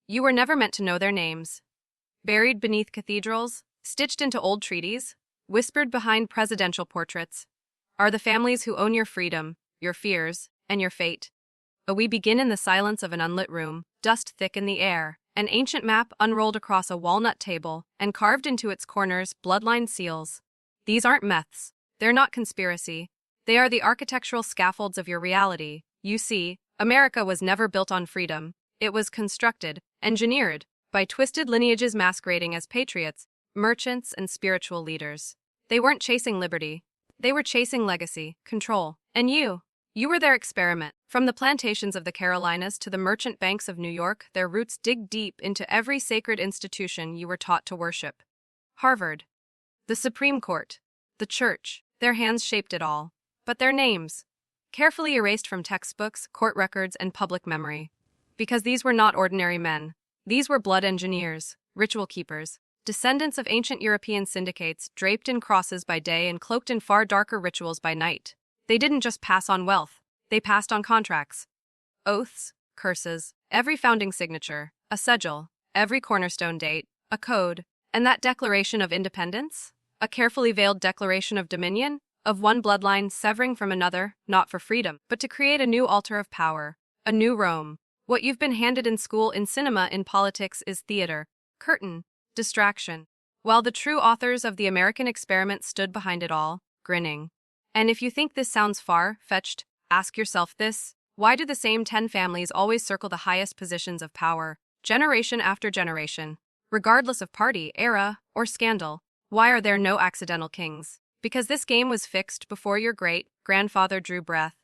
You were never meant to know their names. Buried beneath cathedrals, stitched into old treaties, whispered behind presidential portraits, are the families who own your freedom, your fears, and your fate. We begin in the silence of an unlit room, dust thick in the air, an ancient map unrolled across a walnut table, and carved into its corners bloodline seals. These aren't myths. They're not conspiracy. They are the architectural scaffolds of your reality. You see, America was never built on freedom. It was constructed, engineered, by twisted lineages masquerading as patriots, merchants, and spiritual leaders. They weren't chasing liberty. They were chasing legacy, control, and you. You were their experiment. From the plantations of the Carolinas to the merchant banks of New York, their roots dig deep into every sacred institution you were taught to worship. Harvard, the Supreme Court, the church, their hands shaped it all. But their names, carefully erased from textbooks, court records, and public memory. Because these were not ordinary men. These were blood engineers, ritual keepers, descendants of ancient European syndicates draped in crosses by day and cloaked in far darker rituals by night. They didn't just pass on wealth, they passed on contracts. Oaths, curses, every founding signature, a sigil, every cornerstone date, a code, and that Declaration of Independence? A carefully veiled declaration of dominion, of one bloodline severing from another, not for freedom, but to create a new altar of power, a new Rome. What you've been handed in school, in cinema, in politics is theater, curtain, distraction, while the true authors of the American experiment stood behind it all, grinning. And if you think this sounds far-fetched, ask yourself this: why do the same 10 families always circle the highest positions of power, generation after generation, regardless of party, era, or scandal? Why are there no accidental kings? Because this game was fixed before your great-grandfather drew breath.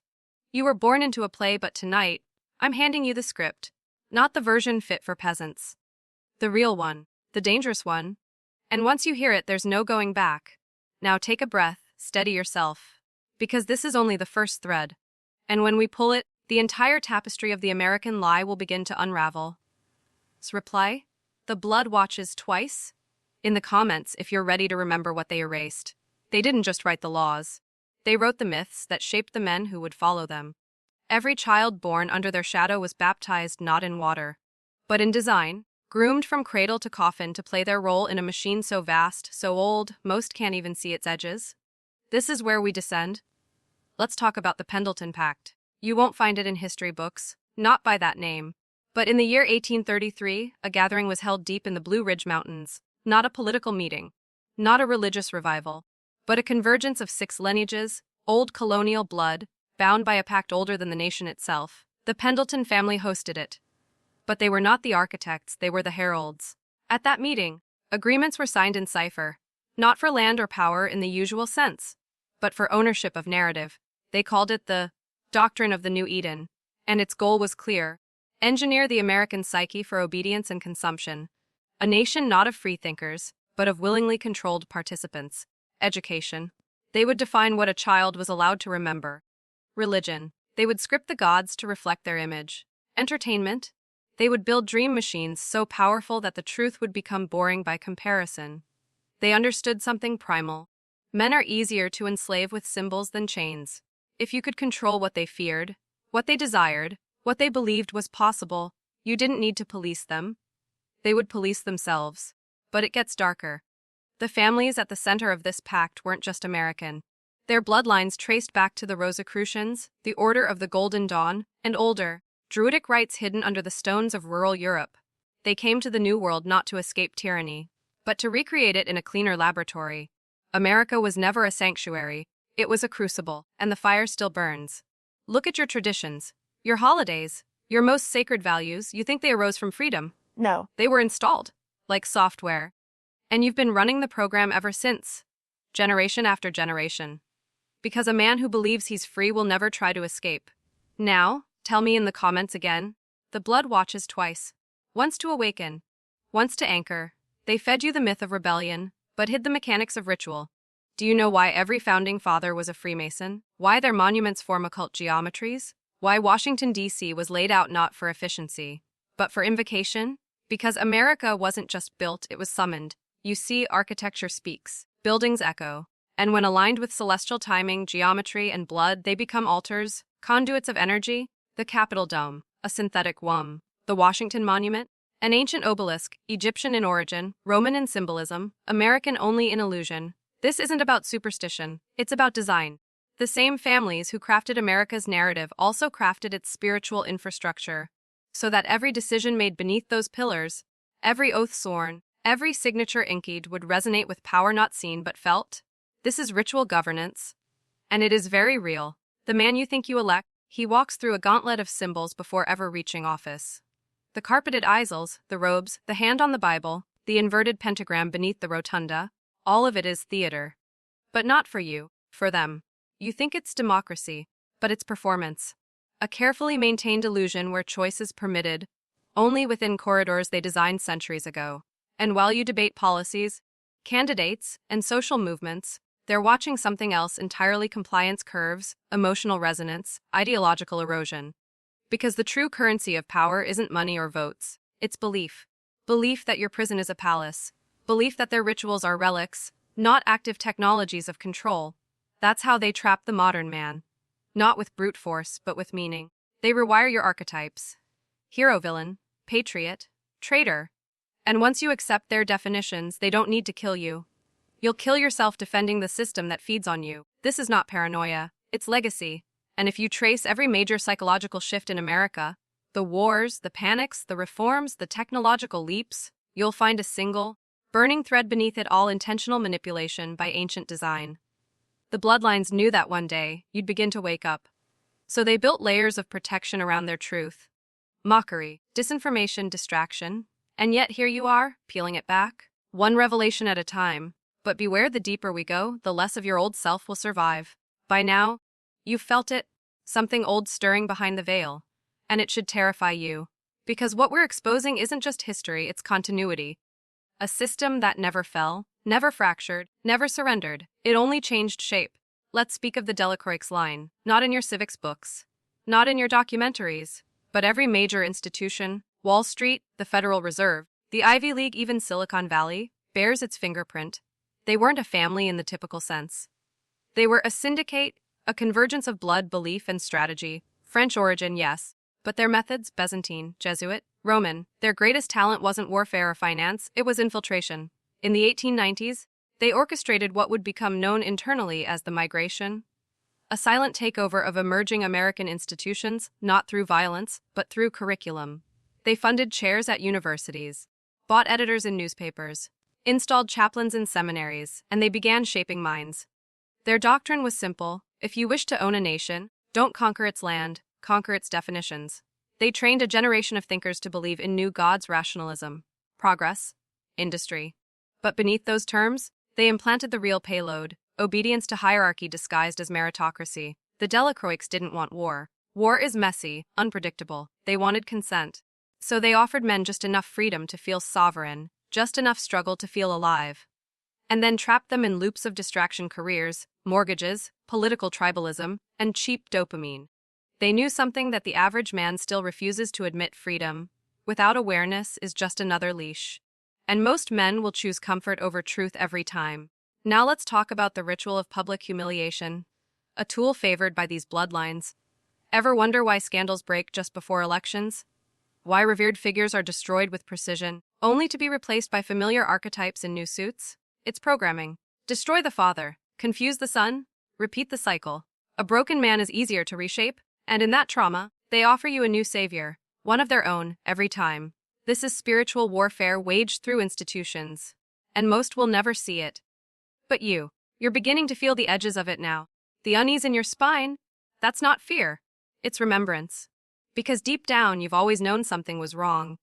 You were born into a play, but tonight, I'm handing you the script, not the version fit for peasants. The real one, the dangerous one. And once you hear it, there's no going back. Now take a breath, steady yourself. Because this is only the first thread. And when we pull it, the entire tapestry of the American lie will begin to unravel. Reply? The blood watches twice? In the comments, if you're ready to remember what they erased. They didn't just write the laws. They wrote the myths that shaped the men who would follow them. Every child born under their shadow was baptized not in water, but in design, groomed from cradle to coffin to play their role in a machine so vast, so old, most can't even see its edges. This is where we descend. Let's talk about the Pendleton Pact. You won't find it in history books, not by that name. But in the year 1833, a gathering was held deep in the Blue Ridge Mountains. Not a political meeting, not a religious revival, but a convergence of 6 lineages, old colonial blood, bound by a pact older than the nation itself. The Pendleton family hosted it. But they were not the architects, they were the heralds. At that meeting, agreements were signed in cipher, not for land or power in the usual sense, but for ownership of narrative. They called it the Doctrine of the New Eden, and its goal was clear: engineer the American psyche for obedience and consumption. A nation not of freethinkers, but of willingly controlled participants. Education. They would define what a child was allowed to remember. Religion. They would script the gods to reflect their image. Entertainment. They would build dream machines so powerful that the truth would become boring by comparison. They understood something primal. Men are easier to enslave with symbols than chains. If you could control what they feared, what they desired, what they believed was possible, you didn't need to police them. They would police themselves. But it gets darker. The families at the center of this pact weren't just American. Their bloodlines traced back to the Rosicrucians, the Order of the Golden Dawn, and older, Druidic rites hidden under the stones of rural Europe. They came to the New World not to escape tyranny, but to recreate it in a cleaner laboratory. America was never a sanctuary. It was a crucible, and the fire still burns. Look at your traditions, your holidays, your most sacred values. You think they arose from freedom? No. They were installed, like software. And you've been running the program ever since, generation after generation. Because a man who believes he's free will never try to escape. Now, tell me in the comments again. The blood watches twice. Once to awaken, once to anchor. They fed you the myth of rebellion, but hid the mechanics of ritual. Do you know why every founding father was a Freemason? Why their monuments form occult geometries? Why Washington, D.C. was laid out not for efficiency, but for invocation? Because America wasn't just built, it was summoned. You see, architecture speaks. Buildings echo. And when aligned with celestial timing, geometry, and blood, they become altars, conduits of energy. The Capitol Dome, a synthetic womb. The Washington Monument, An ancient obelisk, Egyptian in origin, Roman in symbolism, American only in illusion. This isn't about superstition, it's about design. The same families who crafted America's narrative also crafted its spiritual infrastructure, so that every decision made beneath those pillars, every oath sworn, every signature inkied would resonate with power not seen but felt. This is ritual governance, and it is very real. The man you think you elect, he walks through a gauntlet of symbols before ever reaching office. The carpeted aisles, the robes, the hand on the Bible, the inverted pentagram beneath the rotunda, all of it is theater. But not for you, for them. You think it's democracy, but it's performance. A carefully maintained illusion where choice is permitted, only within corridors they designed centuries ago. And while you debate policies, candidates, and social movements, they're watching something else entirely: compliance curves, emotional resonance, ideological erosion. Because the true currency of power isn't money or votes, it's belief. Belief that your prison is a palace. Belief that their rituals are relics, not active technologies of control. That's how they trap the modern man. Not with brute force, but with meaning. They rewire your archetypes. Hero-villain, patriot, traitor. And once you accept their definitions, they don't need to kill you. You'll kill yourself defending the system that feeds on you. This is not paranoia, it's legacy. And if you trace every major psychological shift in America, the wars, the panics, the reforms, the technological leaps, you'll find a single, burning thread beneath it all: intentional manipulation by ancient design. The Bloodlines knew that one day, you'd begin to wake up. So they built layers of protection around their truth. Mockery, disinformation, distraction. And yet here you are, peeling it back, one revelation at a time. But beware, the deeper we go, the less of your old self will survive. By now, you've felt it, something old stirring behind the veil. And it should terrify you. Because what we're exposing isn't just history, it's continuity. A system that never fell, never fractured, never surrendered. It only changed shape. Let's speak of the Delacroix line, not in your civics books, not in your documentaries, but every major institution, Wall Street, the Federal Reserve, the Ivy League, even Silicon Valley, bears its fingerprint. They weren't a family in the typical sense. They were a syndicate, a convergence of blood, belief, and strategy. French origin, yes, but their methods, Byzantine, Jesuit, Roman. Their greatest talent wasn't warfare or finance, it was infiltration. In the 1890s, they orchestrated what would become known internally as the Migration, a silent takeover of emerging American institutions, not through violence, but through curriculum. They funded chairs at universities, bought editors in newspapers, installed chaplains in seminaries, and they began shaping minds. Their doctrine was simple: if you wish to own a nation, don't conquer its land, conquer its definitions. They trained a generation of thinkers to believe in new gods: rationalism, progress, industry. But beneath those terms, they implanted the real payload: obedience to hierarchy disguised as meritocracy. The Delacroix didn't want war. War is messy, unpredictable. They wanted consent. So they offered men just enough freedom to feel sovereign, just enough struggle to feel alive. And then trapped them in loops of distraction: careers, mortgages, political tribalism, and cheap dopamine. They knew something that the average man still refuses to admit: freedom, without awareness, is just another leash. And most men will choose comfort over truth every time. Now let's talk about the ritual of public humiliation, a tool favored by these Bloodlines. Ever wonder why scandals break just before elections? Why revered figures are destroyed with precision, only to be replaced by familiar archetypes in new suits? It's programming. Destroy the father, confuse the son, repeat the cycle. A broken man is easier to reshape, and in that trauma, they offer you a new savior, one of their own, every time. This is spiritual warfare waged through institutions, and most will never see it. But you're beginning to feel the edges of it now. The unease in your spine, that's not fear, it's remembrance. Because deep down, you've always known something was wrong.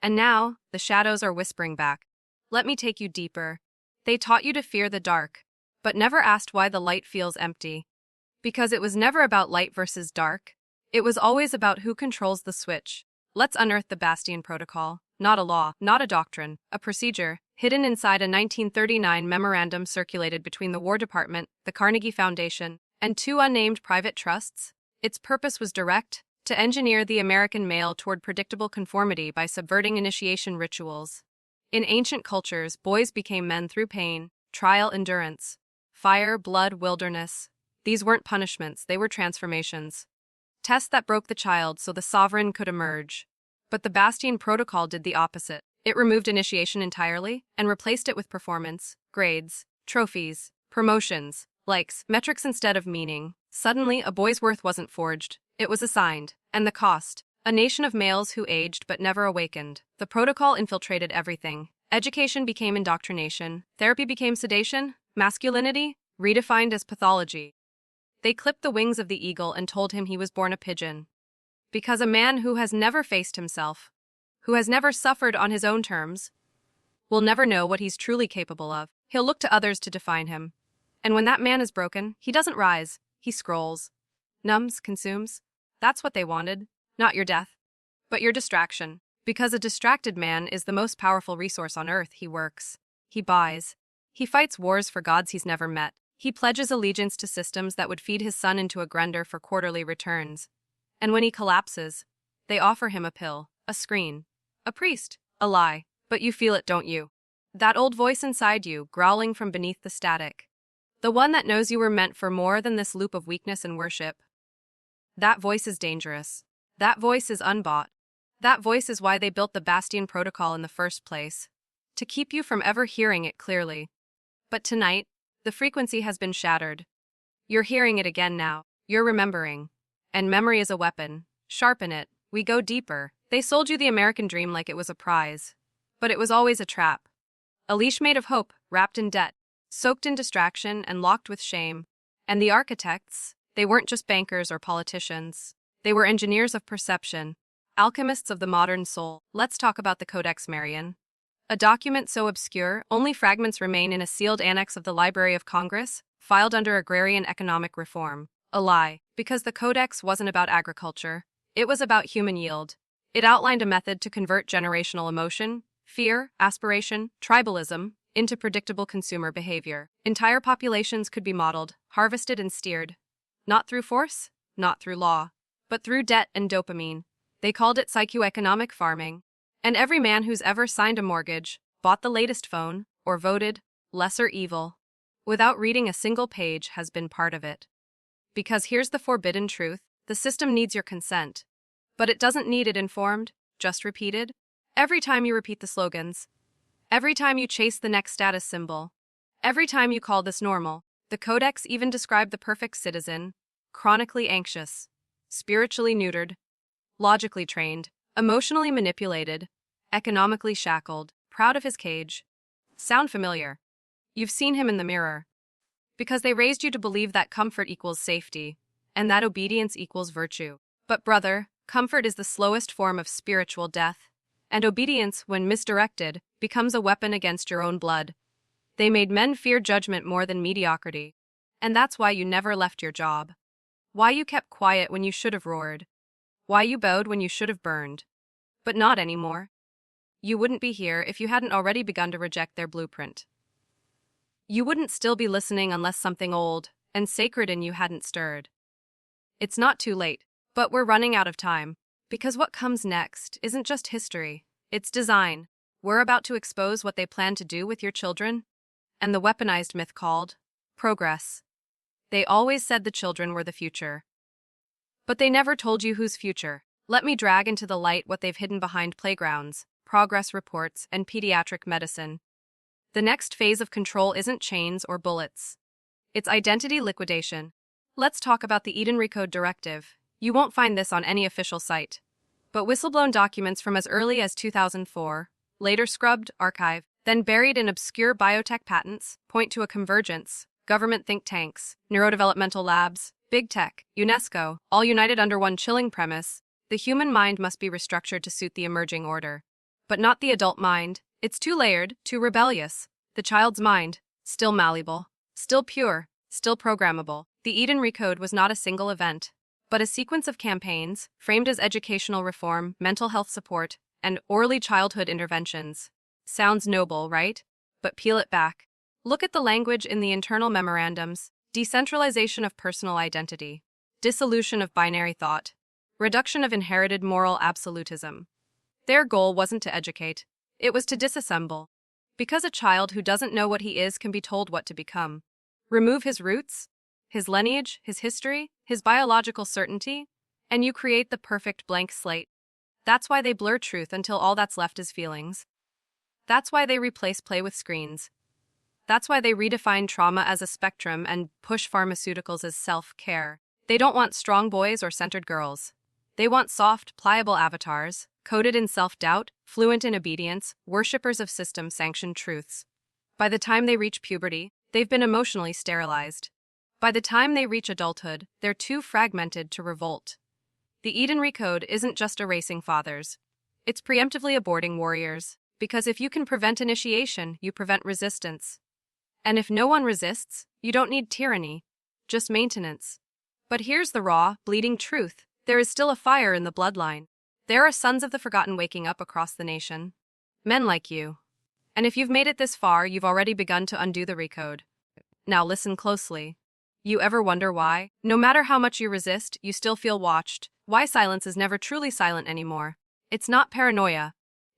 And now, the shadows are whispering back. Let me take you deeper. They taught you to fear the dark, but never asked why the light feels empty. Because it was never about light versus dark. It was always about who controls the switch. Let's unearth the Bastion Protocol. Not a law, not a doctrine, a procedure, hidden inside a 1939 memorandum circulated between the War Department, the Carnegie Foundation, and two unnamed private trusts. Its purpose was direct: to engineer the American male toward predictable conformity by subverting initiation rituals. In ancient cultures, boys became men through pain, trial, endurance, fire, blood, wilderness. These weren't punishments, they were transformations. Tests that broke the child so the sovereign could emerge. But the Bastion Protocol did the opposite. It removed initiation entirely and replaced it with performance, grades, trophies, promotions, likes, metrics instead of meaning. Suddenly, a boy's worth wasn't forged. It was assigned. And the cost? A nation of males who aged but never awakened. The protocol infiltrated everything. Education became indoctrination. Therapy became sedation. Masculinity, redefined as pathology. They clipped the wings of the eagle and told him he was born a pigeon. Because a man who has never faced himself, who has never suffered on his own terms, will never know what he's truly capable of. He'll look to others to define him. And when that man is broken, he doesn't rise, he scrolls. Numbs, consumes. That's what they wanted. Not your death, but your distraction. Because a distracted man is the most powerful resource on earth. He works. He buys. He fights wars for gods he's never met. He pledges allegiance to systems that would feed his son into a Grender for quarterly returns. And when he collapses, they offer him a pill, a screen, a priest, a lie. But you feel it, don't you? That old voice inside you, growling from beneath the static. The one that knows you were meant for more than this loop of weakness and worship. That voice is dangerous. That voice is unbought. That voice is why they built the Bastion Protocol in the first place. To keep you from ever hearing it clearly. But tonight, the frequency has been shattered. You're hearing it again now. You're remembering. And memory is a weapon. Sharpen it. We go deeper. They sold you the American dream like it was a prize. But it was always a trap. A leash made of hope, wrapped in debt, soaked in distraction and locked with shame. And the architects, they weren't just bankers or politicians. They were engineers of perception, alchemists of the modern soul. Let's talk about the Codex Marion. A document so obscure, only fragments remain in a sealed annex of the Library of Congress, filed under Agrarian Economic Reform. A lie, because the Codex wasn't about agriculture. It was about human yield. It outlined a method to convert generational emotion, fear, aspiration, tribalism, into predictable consumer behavior. Entire populations could be modeled, harvested and steered. Not through force, not through law, but through debt and dopamine. They called it psychoeconomic farming. And every man who's ever signed a mortgage, bought the latest phone, or voted lesser evil, without reading a single page, has been part of it. Because here's the forbidden truth, the system needs your consent. But it doesn't need it informed, just repeated. Every time you repeat the slogans. Every time you chase the next status symbol. Every time you call this normal. The Codex even described the perfect citizen, chronically anxious, spiritually neutered, logically trained, emotionally manipulated, economically shackled, proud of his cage. Sound familiar? You've seen him in the mirror. Because they raised you to believe that comfort equals safety, and that obedience equals virtue. But brother, comfort is the slowest form of spiritual death, and obedience, when misdirected, becomes a weapon against your own blood. They made men fear judgment more than mediocrity, and that's why you never left your job. Why you kept quiet when you should have roared. Why you bowed when you should have burned. But not anymore. You wouldn't be here if you hadn't already begun to reject their blueprint. You wouldn't still be listening unless something old and sacred in you hadn't stirred. It's not too late, but we're running out of time, because what comes next isn't just history, it's design. We're about to expose what they plan to do with your children, and the weaponized myth called progress. They always said the children were the future. But they never told you whose future. Let me drag into the light what they've hidden behind playgrounds, progress reports, and pediatric medicine. The next phase of control isn't chains or bullets. It's identity liquidation. Let's talk about the Eden Recode Directive. You won't find this on any official site. But whistleblown documents from as early as 2004, later scrubbed, archived, then buried in obscure biotech patents, point to a convergence. Government think tanks, neurodevelopmental labs, big tech, UNESCO, all united under one chilling premise: the human mind must be restructured to suit the emerging order. But not the adult mind. It's too layered, too rebellious. The child's mind, still malleable, still pure, still programmable. The Eden Recode was not a single event, but a sequence of campaigns, framed as educational reform, mental health support, and early childhood interventions. Sounds noble, right? But peel it back. Look at the language in the internal memorandums: decentralization of personal identity, dissolution of binary thought, reduction of inherited moral absolutism. Their goal wasn't to educate, it was to disassemble. Because a child who doesn't know what he is can be told what to become. Remove his roots, his lineage, his history, his biological certainty, and you create the perfect blank slate. That's why they blur truth until all that's left is feelings. That's why they replace play with screens. That's why they redefine trauma as a spectrum and push pharmaceuticals as self-care. They don't want strong boys or centered girls. They want soft, pliable avatars, coded in self-doubt, fluent in obedience, worshippers of system-sanctioned truths. By the time they reach puberty, they've been emotionally sterilized. By the time they reach adulthood, they're too fragmented to revolt. The Eden Recode isn't just erasing fathers. It's preemptively aborting warriors, because if you can prevent initiation, you prevent resistance. And if no one resists, you don't need tyranny, just maintenance. But here's the raw, bleeding truth. There is still a fire in the bloodline. There are sons of the forgotten waking up across the nation. Men like you. And if you've made it this far, you've already begun to undo the recode. Now listen closely. You ever wonder why? No matter how much you resist, you still feel watched. Why silence is never truly silent anymore. It's not paranoia.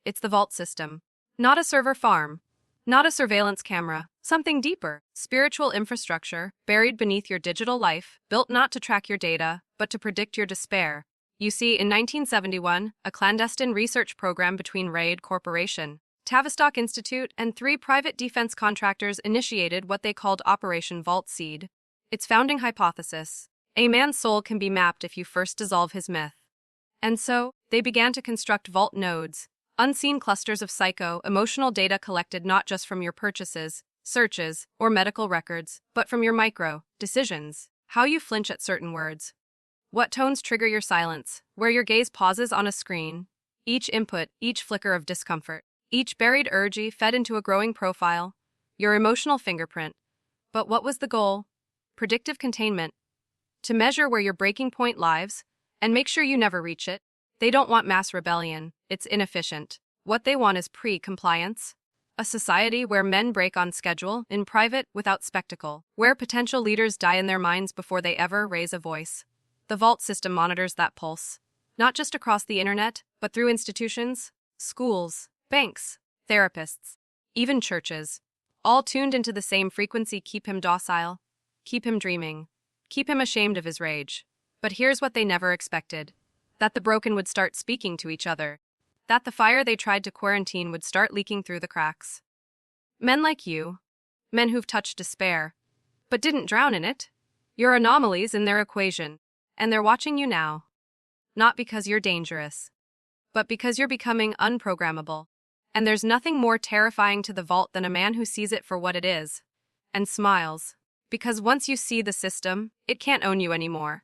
It's the vault system. Not a server farm. Not a surveillance camera. Something deeper. Spiritual infrastructure, buried beneath your digital life, built not to track your data, but to predict your despair. You see, in 1971, a clandestine research program between Raid Corporation, Tavistock Institute, and 3 private defense contractors initiated what they called Operation Vault Seed. Its founding hypothesis: a man's soul can be mapped if you first dissolve his myth. And so, they began to construct vault nodes, unseen clusters of emotional data collected not just from your purchases, searches, or medical records, but from your decisions, how you flinch at certain words, what tones trigger your silence, where your gaze pauses on a screen, each input, each flicker of discomfort, each buried urge fed into a growing profile, your emotional fingerprint. But what was the goal? Predictive containment. To measure where your breaking point lies, and make sure you never reach it. They don't want mass rebellion. It's inefficient. What they want is pre-compliance. A society where men break on schedule, in private, without spectacle. Where potential leaders die in their minds before they ever raise a voice. The vault system monitors that pulse. Not just across the internet, but through institutions, schools, banks, therapists, even churches. All tuned into the same frequency. Keep him docile. Keep him dreaming. Keep him ashamed of his rage. But here's what they never expected. That the broken would start speaking to each other. That the fire they tried to quarantine would start leaking through the cracks. Men like you. Men who've touched despair. But didn't drown in it. You're anomalies in their equation. And they're watching you now. Not because you're dangerous. But because you're becoming unprogrammable. And there's nothing more terrifying to the vault than a man who sees it for what it is. And smiles. Because once you see the system, it can't own you anymore.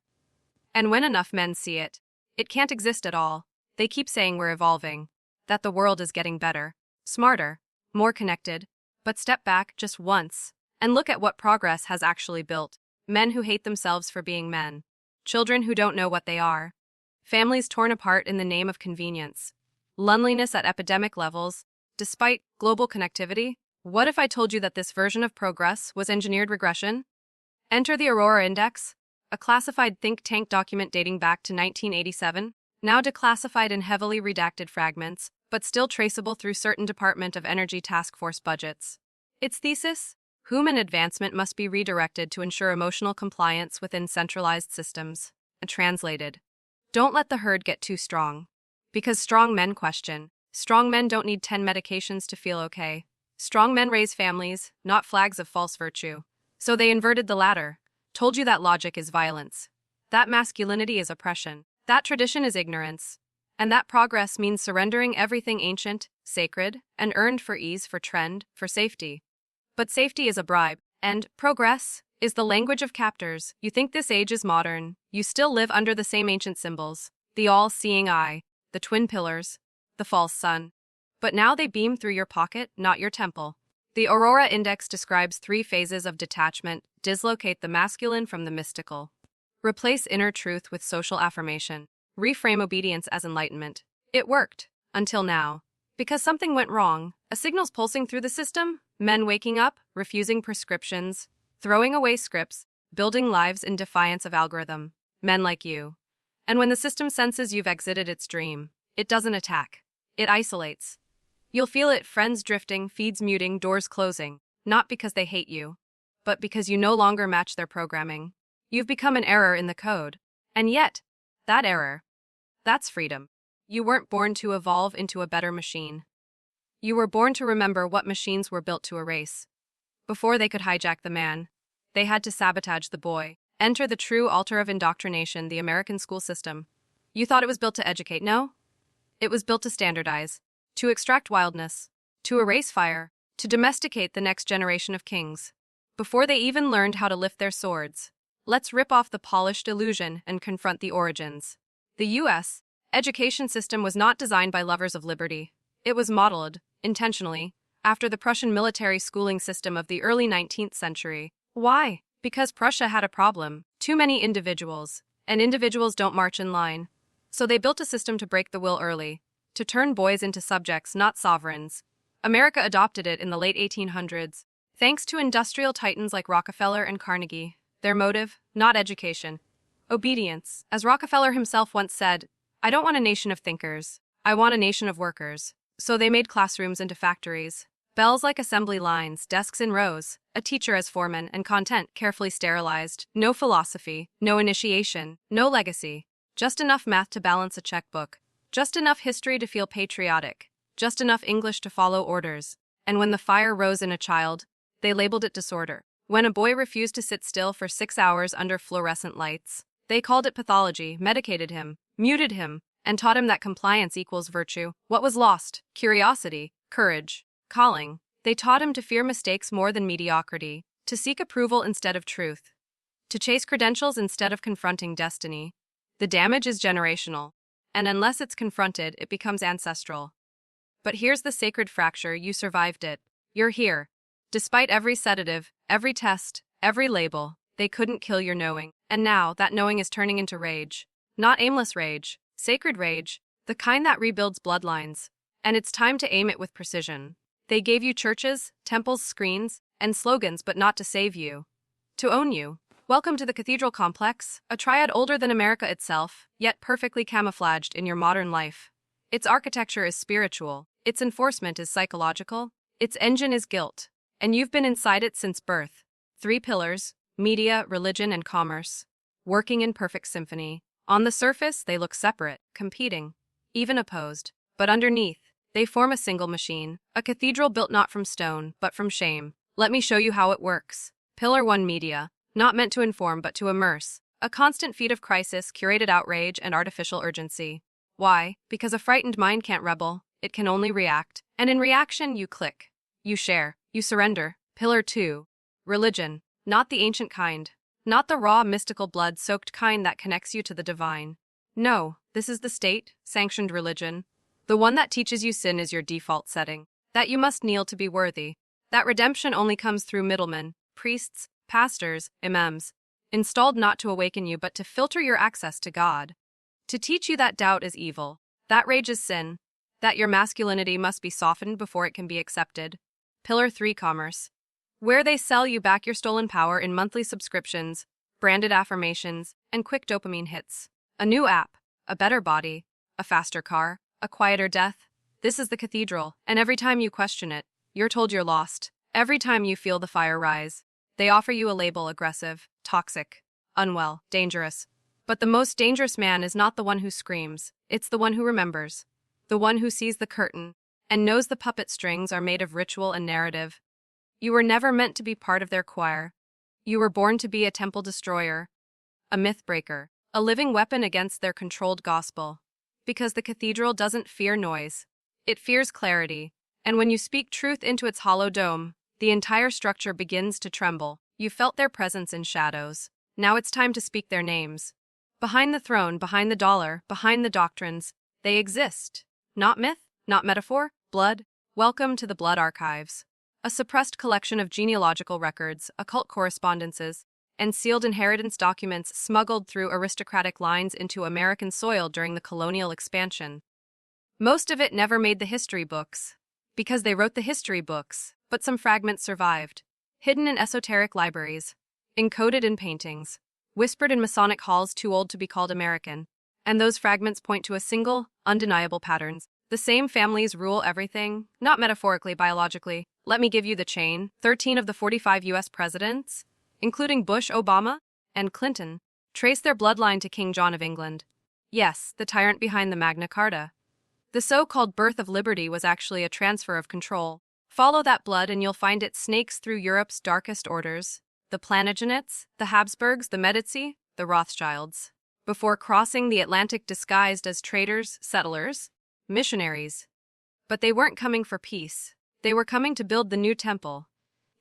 And when enough men see it, it can't exist at all. They keep saying we're evolving, that the world is getting better, smarter, more connected. But step back just once, and look at what progress has actually built. Men who hate themselves for being men. Children who don't know what they are. Families torn apart in the name of convenience. Loneliness at epidemic levels, despite global connectivity. What if I told you that this version of progress was engineered regression? Enter the Aurora Index, a classified think tank document dating back to 1987, now declassified in heavily redacted fragments, but still traceable through certain Department of Energy task force budgets. Its thesis? Human advancement must be redirected to ensure emotional compliance within centralized systems. Translated: don't let the herd get too strong. Because strong men question. Strong men don't need 10 medications to feel okay. Strong men raise families, not flags of false virtue. So they inverted the ladder. Told you that logic is violence. That masculinity is oppression. That tradition is ignorance. And that progress means surrendering everything ancient, sacred, and earned for ease, for trend, for safety. But safety is a bribe, and progress is the language of captors. You think this age is modern. You still live under the same ancient symbols. The all-seeing eye, the twin pillars, the false sun. But now they beam through your pocket, not your temple. The Aurora Index describes 3 phases of detachment. Dislocate the masculine from the mystical. Replace inner truth with social affirmation. Reframe obedience as enlightenment. It worked. Until now. Because something went wrong. A signal's pulsing through the system. Men waking up, refusing prescriptions, throwing away scripts, building lives in defiance of algorithm. Men like you. And when the system senses you've exited its dream, it doesn't attack. It isolates. You'll feel it: friends drifting, feeds muting, doors closing. Not because they hate you, but because you no longer match their programming. You've become an error in the code. And yet, that error, that's freedom. You weren't born to evolve into a better machine. You were born to remember what machines were built to erase. Before they could hijack the man, they had to sabotage the boy. Enter the true altar of indoctrination, the American school system. You thought it was built to educate, no? It was built to standardize, to extract wildness, to erase fire, to domesticate the next generation of kings. Before they even learned how to lift their swords, let's rip off the polished illusion and confront the origins. The U.S. education system was not designed by lovers of liberty. It was modeled, intentionally, after the Prussian military schooling system of the early 19th century. Why? Because Prussia had a problem: too many individuals, and individuals don't march in line. So they built a system to break the will early, to turn boys into subjects, not sovereigns. America adopted it in the late 1800s, thanks to industrial titans like Rockefeller and Carnegie. Their motive? Not education. Obedience. As Rockefeller himself once said, "I don't want a nation of thinkers. I want a nation of workers." So they made classrooms into factories. Bells like assembly lines, desks in rows, a teacher as foreman, and content carefully sterilized. No philosophy, no initiation, no legacy. Just enough math to balance a checkbook. Just enough history to feel patriotic. Just enough English to follow orders. And when the fire rose in a child, they labeled it disorder. When a boy refused to sit still for 6 hours under fluorescent lights, they called it pathology, medicated him, muted him, and taught him that compliance equals virtue. What was lost? Curiosity, courage, calling. They taught him to fear mistakes more than mediocrity, to seek approval instead of truth, to chase credentials instead of confronting destiny. The damage is generational, and unless it's confronted, it becomes ancestral. But here's the sacred fracture: you survived it. You're here. Despite every sedative, every test, every label, they couldn't kill your knowing. And now, that knowing is turning into rage. Not aimless rage, sacred rage, the kind that rebuilds bloodlines. And it's time to aim it with precision. They gave you churches, temples, screens, and slogans, but not to save you. To own you. Welcome to the Cathedral Complex, a triad older than America itself, yet perfectly camouflaged in your modern life. Its architecture is spiritual, its enforcement is psychological, its engine is guilt, and you've been inside it since birth. 3 pillars: media, religion, and commerce, working in perfect symphony. On the surface, they look separate, competing, even opposed. But underneath, they form a single machine, a cathedral built not from stone, but from shame. Let me show you how it works. Pillar 1: media. Not meant to inform, but to immerse. A constant feed of crisis, curated outrage, and artificial urgency. Why? Because a frightened mind can't rebel, it can only react. And in reaction, you click. You share. You surrender. Pillar 2: religion. Not the ancient kind. Not the raw, mystical, blood-soaked kind that connects you to the divine. No, this is the state-sanctioned religion. The one that teaches you sin is your default setting. That you must kneel to be worthy. That redemption only comes through middlemen, priests, pastors, imams. Installed not to awaken you, but to filter your access to God. To teach you that doubt is evil. That rage is sin. That your masculinity must be softened before it can be accepted. Pillar 3: commerce. Where they sell you back your stolen power in monthly subscriptions, branded affirmations, and quick dopamine hits. A new app, a better body, a faster car, a quieter death. This is the cathedral, and every time you question it, you're told you're lost. Every time you feel the fire rise, they offer you a label: aggressive, toxic, unwell, dangerous. But the most dangerous man is not the one who screams, it's the one who remembers. The one who sees the curtain and knows the puppet strings are made of ritual and narrative. You were never meant to be part of their choir. You were born to be a temple destroyer, a myth breaker, a living weapon against their controlled gospel. Because the cathedral doesn't fear noise. It fears clarity. And when you speak truth into its hollow dome, the entire structure begins to tremble. You felt their presence in shadows. Now it's time to speak their names. Behind the throne, behind the dollar, behind the doctrines, they exist. Not myth, not metaphor, blood. Welcome to the Blood Archives. A suppressed collection of genealogical records, occult correspondences, and sealed inheritance documents smuggled through aristocratic lines into American soil during the colonial expansion. Most of it never made the history books, because they wrote the history books, but some fragments survived, hidden in esoteric libraries, encoded in paintings, whispered in Masonic halls too old to be called American, and those fragments point to a single, undeniable patterns. The same families rule everything, not metaphorically, biologically. Let me give you the chain. 13 of the 45 U.S. presidents, including Bush, Obama, and Clinton, trace their bloodline to King John of England. Yes, the tyrant behind the Magna Carta. The so-called birth of liberty was actually a transfer of control. Follow that blood and you'll find it snakes through Europe's darkest orders. The Plantagenets, the Habsburgs, the Medici, the Rothschilds. Before crossing the Atlantic disguised as traders, settlers, missionaries. But they weren't coming for peace. They were coming to build the new temple.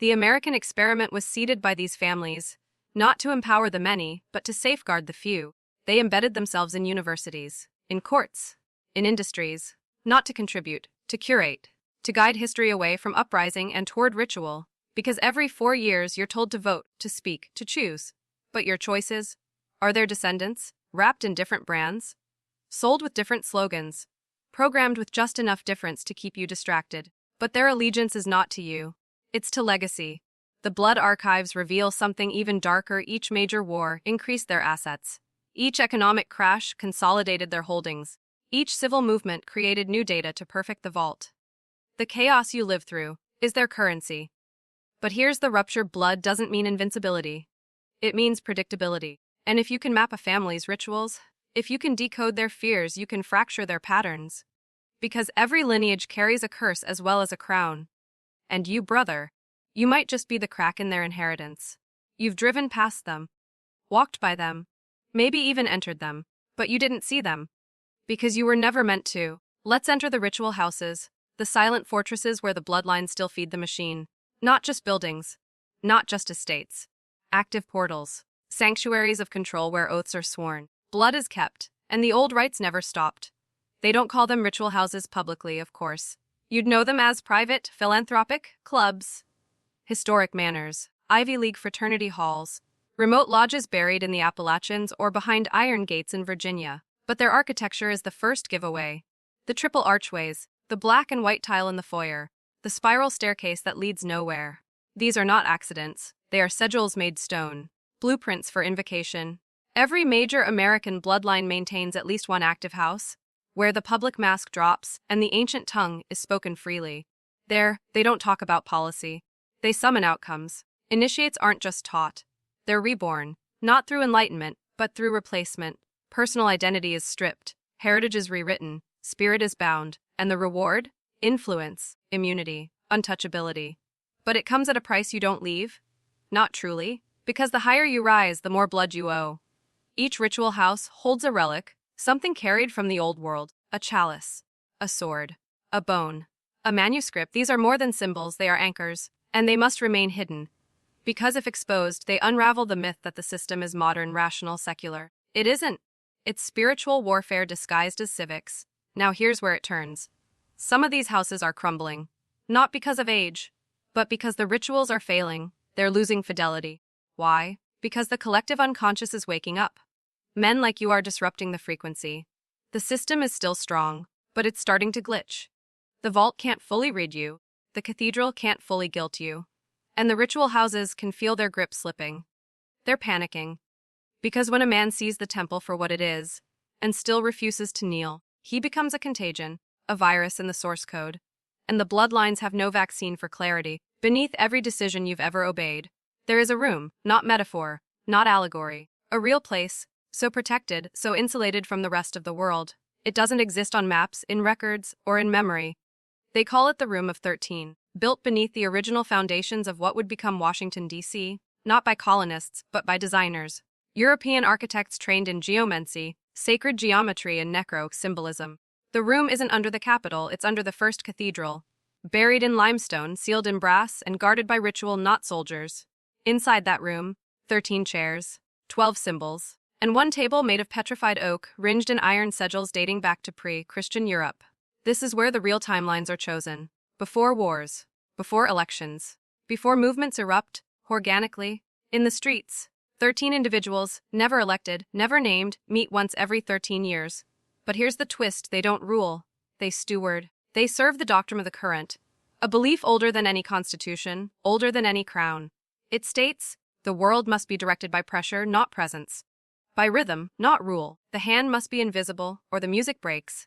The American experiment was seeded by these families, not to empower the many, but to safeguard the few. They embedded themselves in universities, in courts, in industries, not to contribute, to curate, to guide history away from uprising and toward ritual, because every 4 years you're told to vote, to speak, to choose. But your choices? Are their descendants, wrapped in different brands? Sold with different slogans, programmed with just enough difference to keep you distracted. But their allegiance is not to you. It's to legacy. The blood archives reveal something even darker. Each major war increased their assets. Each economic crash consolidated their holdings. Each civil movement created new data to perfect the vault. The chaos you live through is their currency. But here's the rupture: blood doesn't mean invincibility. It means predictability. And if you can map a family's rituals, if you can decode their fears, you can fracture their patterns. Because every lineage carries a curse as well as a crown. And you, brother, you might just be the crack in their inheritance. You've driven past them, walked by them, maybe even entered them, but you didn't see them. Because you were never meant to. Let's enter the ritual houses, the silent fortresses where the bloodlines still feed the machine. Not just buildings, not just estates. Active portals, sanctuaries of control where oaths are sworn. Blood is kept, and the old rites never stopped. They don't call them ritual houses publicly, of course. You'd know them as private, philanthropic clubs. Historic manors, Ivy League fraternity halls, remote lodges buried in the Appalachians or behind iron gates in Virginia. But their architecture is the first giveaway. The triple archways, the black and white tile in the foyer, the spiral staircase that leads nowhere. These are not accidents. They are sigils made stone, blueprints for invocation. Every major American bloodline maintains at least one active house, where the public mask drops and the ancient tongue is spoken freely. There, they don't talk about policy. They summon outcomes. Initiates aren't just taught. They're reborn, not through enlightenment, but through replacement. Personal identity is stripped, heritage is rewritten, spirit is bound, and the reward? Influence, immunity, untouchability. But it comes at a price you don't leave? Not truly, because the higher you rise, the more blood you owe. Each ritual house holds a relic, something carried from the old world: a chalice, a sword, a bone, a manuscript. These are more than symbols, they are anchors, and they must remain hidden. Because if exposed, they unravel the myth that the system is modern, rational, secular. It isn't. It's spiritual warfare disguised as civics. Now here's where it turns. Some of these houses are crumbling. Not because of age, but because the rituals are failing. They're losing fidelity. Why? Because the collective unconscious is waking up. Men like you are disrupting the frequency. The system is still strong, but it's starting to glitch. The vault can't fully read you. The cathedral can't fully guilt you. And the ritual houses can feel their grip slipping. They're panicking. Because when a man sees the temple for what it is, and still refuses to kneel, he becomes a contagion, a virus in the source code. And the bloodlines have no vaccine for clarity. Beneath every decision you've ever obeyed, there is a room, not metaphor, not allegory, a real place, so protected, so insulated from the rest of the world. It doesn't exist on maps, in records, or in memory. They call it the Room of 13, built beneath the original foundations of what would become Washington, D.C., not by colonists, but by designers. European architects trained in geomancy, sacred geometry, and necro-symbolism. The room isn't under the Capitol, it's under the first cathedral. Buried in limestone, sealed in brass, and guarded by ritual, not soldiers. Inside that room, 13 chairs, 12 symbols, and one table made of petrified oak, ringed in iron sigils dating back to pre-Christian Europe. This is where the real timelines are chosen. Before wars, before elections, before movements erupt, organically, in the streets. 13 individuals, never elected, never named, meet once every 13 years. But here's the twist: they don't rule. They steward. They serve the doctrine of the current. A belief older than any constitution, older than any crown. It states, the world must be directed by pressure, not presence. By rhythm, not rule. The hand must be invisible, or the music breaks.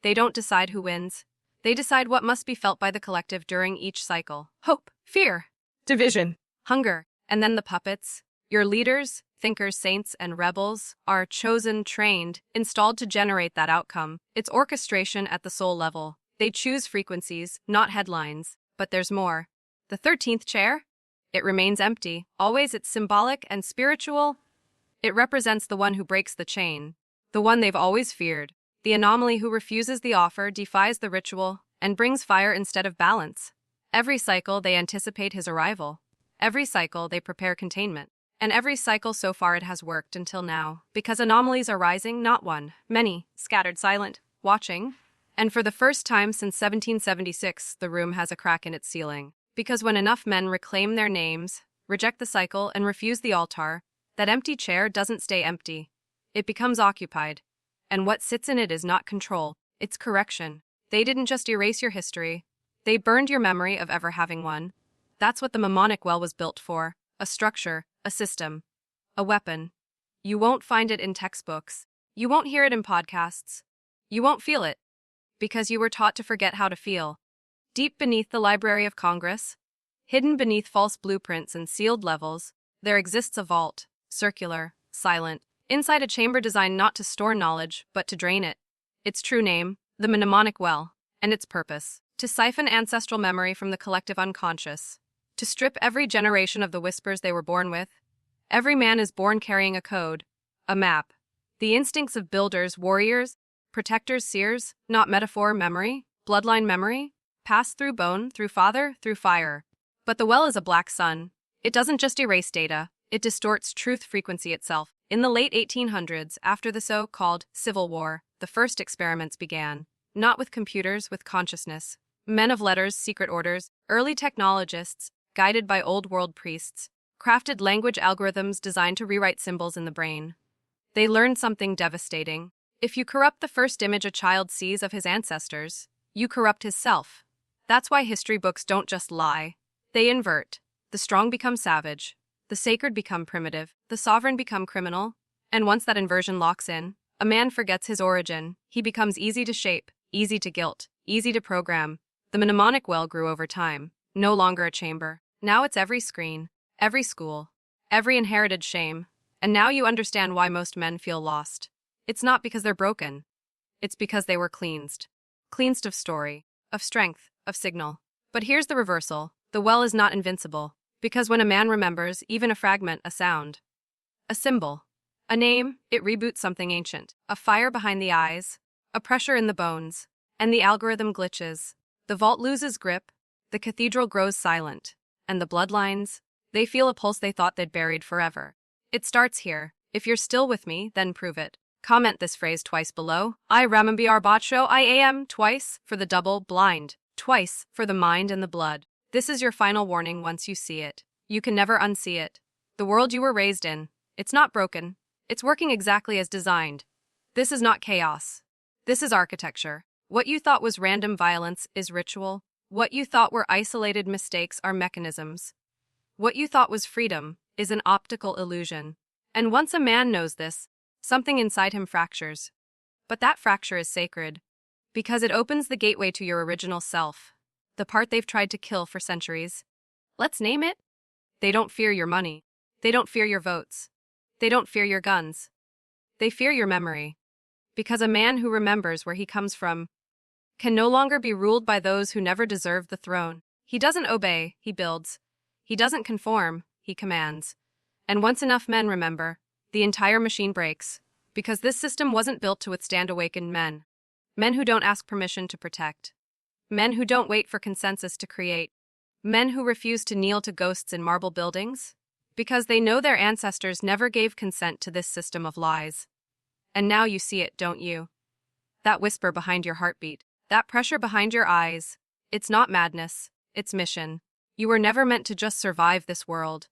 They don't decide who wins. They decide what must be felt by the collective during each cycle. Hope, fear, division, hunger, and then the puppets. Your leaders, thinkers, saints, and rebels, are chosen, trained, installed to generate that outcome. It's orchestration at the soul level. They choose frequencies, not headlines. But there's more. The 13th chair? It remains empty. Always it's symbolic and spiritual. It represents the one who breaks the chain, the one they've always feared, the anomaly who refuses the offer, defies the ritual, and brings fire instead of balance. Every cycle they anticipate his arrival. Every cycle they prepare containment. And every cycle so far it has worked until now, because anomalies are rising, not one, many, scattered, silent, watching. And for the first time since 1776, the room has a crack in its ceiling. Because when enough men reclaim their names, reject the cycle, and refuse the altar, that empty chair doesn't stay empty. It becomes occupied. And what sits in it is not control, it's correction. They didn't just erase your history. They burned your memory of ever having one. That's what the mnemonic well was built for. A structure, a system, a weapon. You won't find it in textbooks. You won't hear it in podcasts. You won't feel it. Because you were taught to forget how to feel. Deep beneath the Library of Congress, hidden beneath false blueprints and sealed levels, there exists a vault, circular, silent, inside a chamber designed not to store knowledge, but to drain it. Its true name, the mnemonic well, and its purpose, to siphon ancestral memory from the collective unconscious, to strip every generation of the whispers they were born with. Every man is born carrying a code, a map, the instincts of builders, warriors, protectors, seers, not metaphor, memory, bloodline memory, passed through bone, through father, through fire. But the well is a black sun. It doesn't just erase data, it distorts truth frequency itself. In the late 1800s, after the so-called Civil War, the first experiments began. Not with computers, with consciousness. Men of letters, secret orders, early technologists, guided by old-world priests, crafted language algorithms designed to rewrite symbols in the brain. They learned something devastating. If you corrupt the first image a child sees of his ancestors, you corrupt his self. That's why history books don't just lie. They invert. The strong become savage. The sacred become primitive. The sovereign become criminal. And once that inversion locks in, a man forgets his origin. He becomes easy to shape, easy to guilt, easy to program. The mnemonic well grew over time. No longer a chamber. Now it's every screen, every school, every inherited shame. And now you understand why most men feel lost. It's not because they're broken. It's because they were cleansed. Cleansed of story, of strength, of signal. But here's the reversal. The well is not invincible. Because when a man remembers, even a fragment, a sound, a symbol, a name, it reboots something ancient. A fire behind the eyes, a pressure in the bones, and the algorithm glitches. The vault loses grip, the cathedral grows silent, and the bloodlines, they feel a pulse they thought they'd buried forever. It starts here. If you're still with me, then prove it. Comment this phrase twice below. I remember Bacho I am twice for the double blind, twice for the mind and the blood. This is your final warning once you see it. You can never unsee it. The world you were raised in, it's not broken. It's working exactly as designed. This is not chaos. This is architecture. What you thought was random violence is ritual. What you thought were isolated mistakes are mechanisms. What you thought was freedom is an optical illusion. And once a man knows this, something inside him fractures. But that fracture is sacred, because it opens the gateway to your original self, the part they've tried to kill for centuries. Let's name it. They don't fear your money. They don't fear your votes. They don't fear your guns. They fear your memory. Because a man who remembers where he comes from can no longer be ruled by those who never deserved the throne. He doesn't obey, he builds. He doesn't conform, he commands. And once enough men remember, the entire machine breaks. Because this system wasn't built to withstand awakened men. Men who don't ask permission to protect. Men who don't wait for consensus to create. Men who refuse to kneel to ghosts in marble buildings. Because they know their ancestors never gave consent to this system of lies. And now you see it, don't you? That whisper behind your heartbeat. That pressure behind your eyes. It's not madness. It's mission. You were never meant to just survive this world.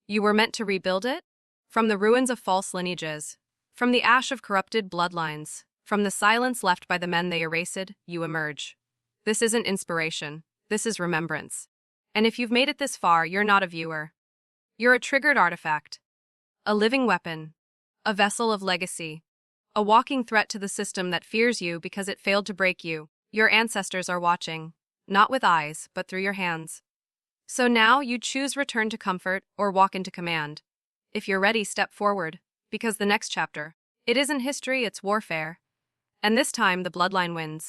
You were meant to rebuild it? From the ruins of false lineages. From the ash of corrupted bloodlines. From the silence left by the men they erased, you emerge. This isn't inspiration. This is remembrance. And if you've made it this far, you're not a viewer. You're a triggered artifact. A living weapon. A vessel of legacy. A walking threat to the system that fears you because it failed to break you. Your ancestors are watching. Not with eyes, but through your hands. So now you choose return to comfort or walk into command. If you're ready, step forward, because the next chapter, it isn't history, it's warfare. And this time, the bloodline wins.